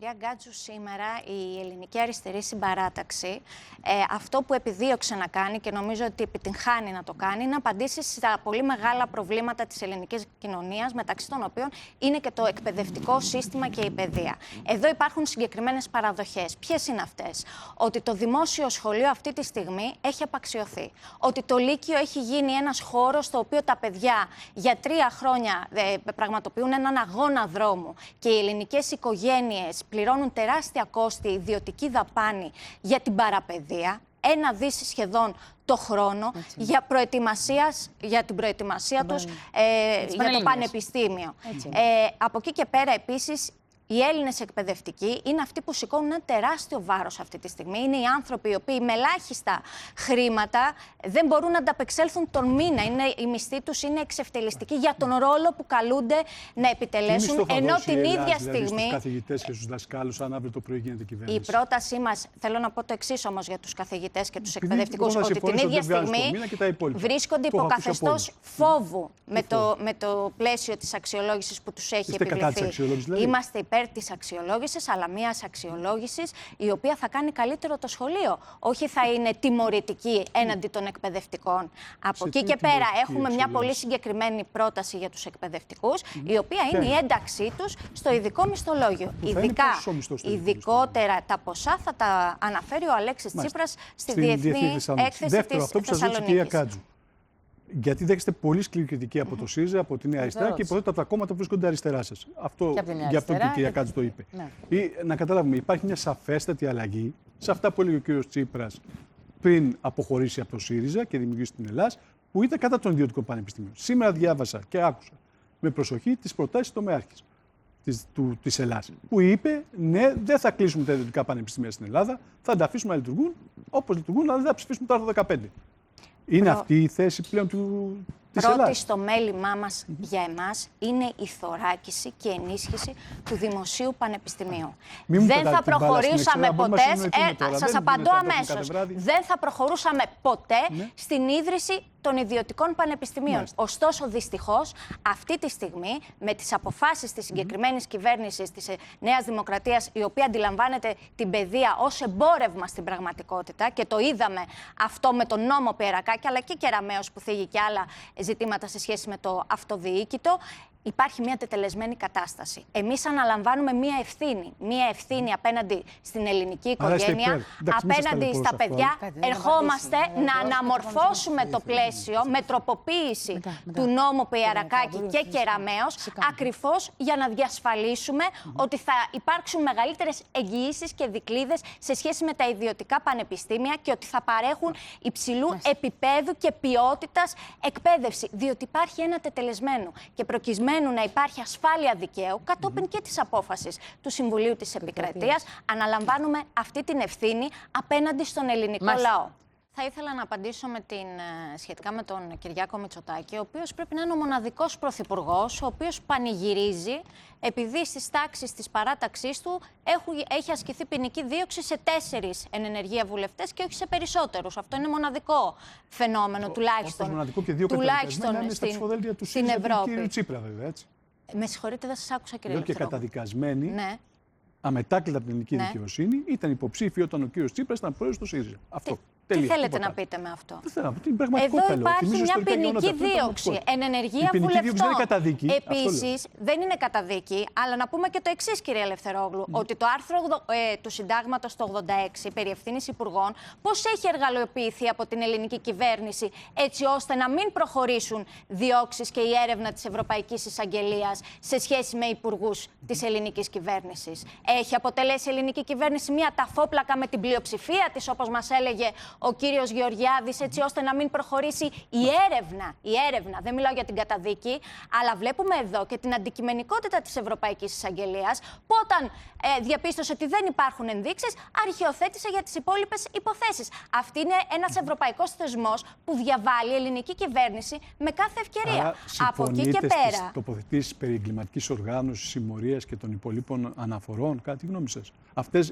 Κυρία Γκάτζου, σήμερα η Ελληνική Αριστερή Συμπαράταξη αυτό που επιδίωξε να κάνει και νομίζω ότι επιτυγχάνει να το κάνει είναι να απαντήσει στα πολύ μεγάλα προβλήματα της ελληνικής κοινωνίας, μεταξύ των οποίων είναι και το εκπαιδευτικό σύστημα και η παιδεία. Εδώ υπάρχουν συγκεκριμένες παραδοχές. Ποιες είναι αυτές? Ότι το δημόσιο σχολείο αυτή τη στιγμή έχει απαξιωθεί. Ότι το Λύκειο έχει γίνει ένας χώρος στο οποίο τα παιδιά για 3 χρόνια πραγματοποιούν έναν αγώνα δρόμου και οι ελληνικές οικογένειες πληρώνουν τεράστια κόστη, ιδιωτική δαπάνη για την παραπαιδεία, 1 δις σχεδόν το χρόνο για την προετοιμασία τους για το πανεπιστήμιο. Από εκεί και πέρα επίσης οι Έλληνες εκπαιδευτικοί είναι αυτοί που σηκώνουν ένα τεράστιο βάρος αυτή τη στιγμή. Είναι οι άνθρωποι οι οποίοι με ελάχιστα χρήματα δεν μπορούν να ανταπεξέλθουν τον μήνα. Η μισθή τους είναι εξευτελιστική για τον ρόλο που καλούνται να επιτελέσουν. Ενώ την ίδια στιγμή. Στους καθηγητές και στους δασκάλους, αν αύριο το πρωί γίνεται κυβέρνηση. Η πρότασή μας, θέλω να πω το εξής όμως για τους καθηγητές και τους εκπαιδευτικούς, ότι την ίδια στιγμή βρίσκονται υπό καθεστώς φόβου με το πλαίσιο της αξιολόγησης που τους έχει επιβληθεί. Είμαστε υπέρ της αξιολόγησης, αλλά μιας αξιολόγησης η οποία θα κάνει καλύτερο το σχολείο. Όχι θα είναι τιμωρητική έναντι των εκπαιδευτικών. Από εκεί και πέρα έχουμε μια πολύ συγκεκριμένη πρόταση για τους εκπαιδευτικούς, η οποία είναι η ένταξή τους στο ειδικό μισθολόγιο. Ειδικότερα τα ποσά θα τα αναφέρει ο Αλέξης Τσίπρας στη Διεθνή Έκθεση Δεύτερο, της αυτό που σας ρώτησε η κυρία Κάτζου. Γιατί δέχεστε πολύ σκληρή κριτική από το ΣΥΡΙΖΑ, από τη Νέα Αριστερά και υποθέτω από τα κόμματα που βρίσκονται αριστερά σας. Αυτό, γι' αυτό και η κυρία Κάτζου το είπε. Ναι. Ή, να καταλάβουμε, υπάρχει μια σαφέστατη αλλαγή σε αυτά που έλεγε ο κύριος Τσίπρας πριν αποχωρήσει από το ΣΥΡΙΖΑ και δημιουργήσει την Ελλάδα, που ήταν κατά των ιδιωτικών πανεπιστημίων. Σήμερα διάβασα και άκουσα με προσοχή τις προτάσεις του τομεάρχης της Ελλάδας, που είπε ναι, δεν θα κλείσουμε τα ιδιωτικά πανεπιστήμια στην Ελλάδα, θα τα αφήσουμε να λειτουργούν όπως λειτουργούν, αλλά δεν θα ψηφίσουμε το άρθρο 15. Είναι αυτή η θέση πλέον της Ελλάδας. Πρώτη στο μέλημά μας για εμάς είναι η θωράκιση και ενίσχυση του Δημοσίου Πανεπιστημίου. Δεν θα προχωρούσαμε ποτέ, σας απαντώ αμέσως, δεν θα προχωρούσαμε ποτέ στην ίδρυση των ιδιωτικών πανεπιστημίων. Ωστόσο, δυστυχώς, αυτή τη στιγμή, με τις αποφάσεις της συγκεκριμένης κυβέρνησης της Νέας Δημοκρατίας, η οποία αντιλαμβάνεται την παιδεία ως εμπόρευμα στην πραγματικότητα, και το είδαμε αυτό με τον νόμο Πιερακάκη, αλλά και Κεραμέως που θίγει και άλλα ζητήματα σε σχέση με το αυτοδιοίκητο, υπάρχει μια τετελεσμένη κατάσταση. Εμείς αναλαμβάνουμε μια ευθύνη απέναντι στην ελληνική οικογένεια, απέναντι στα παιδιά. Ερχόμαστε να αναμορφώσουμε το πλαίσιο με τροποποίηση του νόμου Πιερακάκη και Κεραμέως, ακριβώς για να διασφαλίσουμε ότι θα υπάρξουν μεγαλύτερες εγγυήσεις και δικλείδες σε σχέση με τα ιδιωτικά πανεπιστήμια και ότι θα παρέχουν υψηλού επίπεδου και ποιότητας εκπαίδευση. Διότι υπάρχει ένα τετελεσμένο και προκειμένου να υπάρχει ασφάλεια δικαίου, κατόπιν και της απόφασης του Συμβουλίου της Επικρατείας, αναλαμβάνουμε αυτή την ευθύνη απέναντι στον ελληνικό λαό. Θα ήθελα να απαντήσω σχετικά με τον Κυριάκο Μητσοτάκη, ο οποίος πρέπει να είναι ο μοναδικός πρωθυπουργός, ο οποίος πανηγυρίζει επειδή στις τάξεις της παράταξής του έχει ασκηθεί ποινική δίωξη σε 4 εν ενεργεία βουλευτές και όχι σε περισσότερους. Αυτό είναι μοναδικό φαινόμενο, τουλάχιστον, μοναδικό και 2 καταδικασμένα στην Ευρώπη. Κύριε Τσίπρα, βέβαια, έτσι. Με συγχωρείτε, δεν σας άκουσα, κύριε Ελευθερόπουλο. Και καταδικασμένοι. Ναι. Αμετάκλητα από την ελληνική δικαιοσύνη, ήταν υποψήφιοι όταν ο κύριος Τσίπρας ήταν πρόεδρος του ΣΥΡΙΖΑ. Αυτό. Τι θέλετε να πείτε με αυτό? Δεν θέλω να πω, την πραγματικότητα. Εδώ υπάρχει μια ποινική δίωξη εν ενεργεία βουλευτών. Δεν είναι καταδίκη. Επίσης, δεν είναι καταδίκη, αλλά να πούμε και το εξής, κύριε Ελευθερόγλου, ότι το άρθρο του Συντάγματος το 86 περί ευθύνης υπουργών, πώς έχει εργαλειοποιηθεί από την ελληνική κυβέρνηση, έτσι ώστε να μην προχωρήσουν διώξεις και η έρευνα της Ευρωπαϊκής Εισαγγελίας σε σχέση με υπουργούς της ελληνικής κυβέρνησης. Έχει αποτελέσει η ελληνική κυβέρνηση μια ταφόπλακα με την πλειοψηφία της, όπως μας έλεγε ο κύριος Γεωργιάδης, έτσι ώστε να μην προχωρήσει η έρευνα. Δεν μιλάω για την καταδίκη, αλλά βλέπουμε εδώ και την αντικειμενικότητα της Ευρωπαϊκής Εισαγγελίας, που όταν διαπίστωσε ότι δεν υπάρχουν ενδείξεις, αρχαιοθέτησε για τις υπόλοιπες υποθέσεις. Αυτή είναι ένας ευρωπαϊκός θεσμός που διαβάλλει η ελληνική κυβέρνηση με κάθε ευκαιρία. Άρα, από εκεί και πέρα. Στις τοποθετήσεις περί εγκληματικής οργάνωσης, συμμορίας και των υπολείπων αναφορών, κάτι γνώμη σας?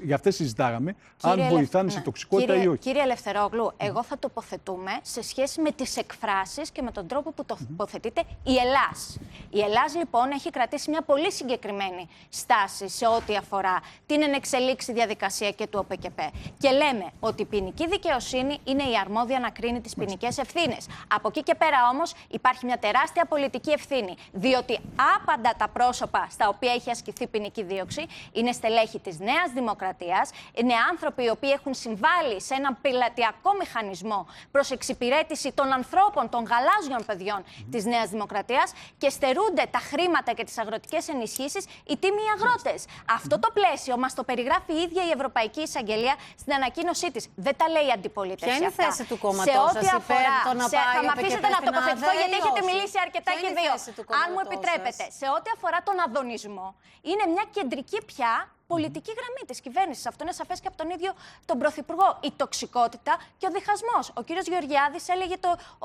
Για αυτές συζητάγαμε, αν βοηθάνε σε τοξικότητα ή όχι. Κύριε Ελευθερόπουλο, Σιδερόγλου, εγώ θα τοποθετούμε σε σχέση με τις εκφράσεις και με τον τρόπο που τοποθετείται η Ελλάς. Η Ελλάς, λοιπόν, έχει κρατήσει μια πολύ συγκεκριμένη στάση σε ό,τι αφορά την ενεξελίξη διαδικασία και του ΟΠΚΠ. Και λέμε ότι η ποινική δικαιοσύνη είναι η αρμόδια να κρίνει τις ποινικές ευθύνες. Από εκεί και πέρα όμως υπάρχει μια τεράστια πολιτική ευθύνη, διότι άπαντα τα πρόσωπα στα οποία έχει ασκηθεί ποινική δίωξη είναι στελέχη της Νέας Δημοκρατίας, είναι άνθρωποι οι οποίοι έχουν συμβάλει σε έναν πελατειακό μηχανισμό προς εξυπηρέτηση των ανθρώπων, των γαλάζιων παιδιών της Νέας Δημοκρατίας και στερούνται τα χρήματα και τις αγροτικές ενισχύσεις οι τίμιοι αγρότες. Αυτό το πλαίσιο μας το περιγράφει η ίδια η Ευρωπαϊκή Εισαγγελία στην ανακοίνωσή της. Δεν τα λέει η αντιπολίτευση. Ποια είναι η θέση του κόμματος σε ό,τι σας αφορά. υπέρ το να πάει Θα με αφήσετε να τοποθετηθώ, γιατί έχετε όχι? μιλήσει αρκετά Ποια και είναι η δύο. θέση του Αν μου κόμματος επιτρέπετε, σας? σε ό,τι αφορά τον αδονισμό, είναι μια κεντρική πια πολιτική γραμμή της κυβέρνησης. Αυτό είναι σαφές και από τον ίδιο τον Πρωθυπουργό. Η τοξικότητα και ο διχασμός. Ο κύριος Γεωργιάδης έλεγε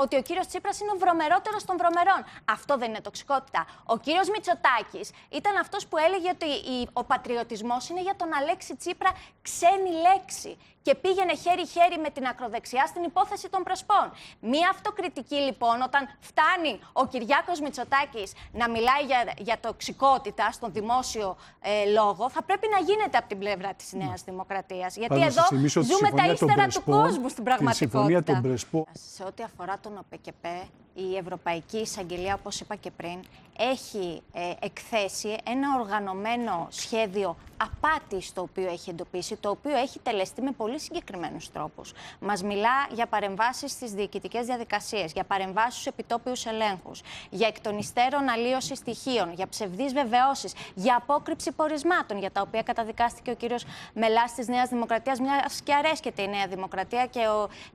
ότι ο κύριος Τσίπρας είναι ο βρωμερότερος των βρωμερών. Αυτό δεν είναι τοξικότητα. Ο κύριος Μητσοτάκης ήταν αυτός που έλεγε ότι ο πατριωτισμός είναι για τον Αλέξη Τσίπρα ξένη λέξη. Και πήγαινε χέρι-χέρι με την ακροδεξιά στην υπόθεση των Πρεσπών. Μία αυτοκριτική, λοιπόν, όταν φτάνει ο Κυριάκος Μητσοτάκης να μιλάει για τοξικότητα στον δημόσιο λόγο, θα πρέπει να γίνεται από την πλευρά της Νέας Δημοκρατίας. Γιατί εδώ ζούμε τα ύστερα του κόσμου στην πραγματικότητα. Σε ό,τι αφορά τον ΟΠΚΠ, η Ευρωπαϊκή Εισαγγελία, όπως είπα και πριν, έχει εκθέσει ένα οργανωμένο σχέδιο απάτης το οποίο έχει εντοπίσει, το οποίο έχει τελεστεί με πολύ συγκεκριμένους τρόπους. Μας μιλά για παρεμβάσεις στις διοικητικές διαδικασίες, για παρεμβάσεις στους επιτόπιους ελέγχους, για εκ των υστέρων αλλίωση στοιχείων, για ψευδείς βεβαιώσεις, για απόκρυψη πορισμάτων, για τα οποία καταδικάστηκε ο κύριος Μελάς της Νέας Δημοκρατίας, μιας και αρέσκεται η Νέα Δημοκρατία και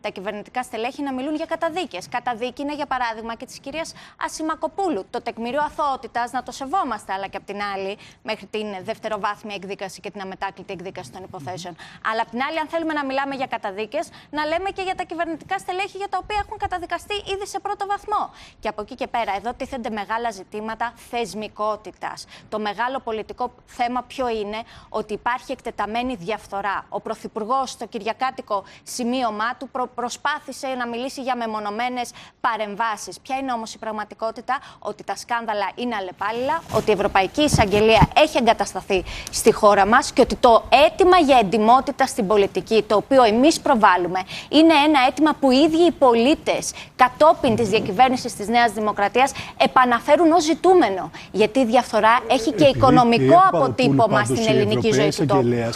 τα κυβερνητικά στελέχη να μιλούν για καταδίκες. Καταδίκη είναι, για παράδειγμα, και της κυρίας Ασημακοπούλου. Το τεκμήριο αθωότητας να το σεβόμαστε, αλλά και απ' την άλλη, μέχρι την δευτεροβάθμια εκδίκαση και την αμετάκλητη εκδίκαση των υποθέσεων. Αλλά απ' την άλλη, αν θέλουμε να μιλάμε για καταδίκες, να λέμε και για τα κυβερνητικά στελέχη για τα οποία έχουν καταδικαστεί ήδη σε πρώτο βαθμό. Και από εκεί και πέρα, εδώ τίθενται μεγάλα ζητήματα θεσμικότητας. Το μεγάλο πολιτικό θέμα ποιο είναι? Ότι υπάρχει εκτεταμένη διαφθορά. Ο Πρωθυπουργός στο κυριακάτικο σημείωμά του προσπάθησε να μιλήσει για μεμονωμένες παρεμβάσεις. Ποια είναι όμως η πραγματικότητα? Ότι τα σκάνδαλα είναι αλλεπάλληλα, ότι η Ευρωπαϊκή Εισαγγελία έχει εγκατασταθεί στη χώρα μας και ότι το αίτημα για εντιμότητα στην πολιτική, το οποίο εμείς προβάλλουμε, είναι ένα αίτημα που οι ίδιοι οι πολίτες κατόπιν της διακυβέρνησης της Νέας Δημοκρατίας επαναφέρουν ως ζητούμενο. Γιατί η διαφθορά έχει και οικονομικό αποτύπωμα στην ελληνική ζωή του τόπου.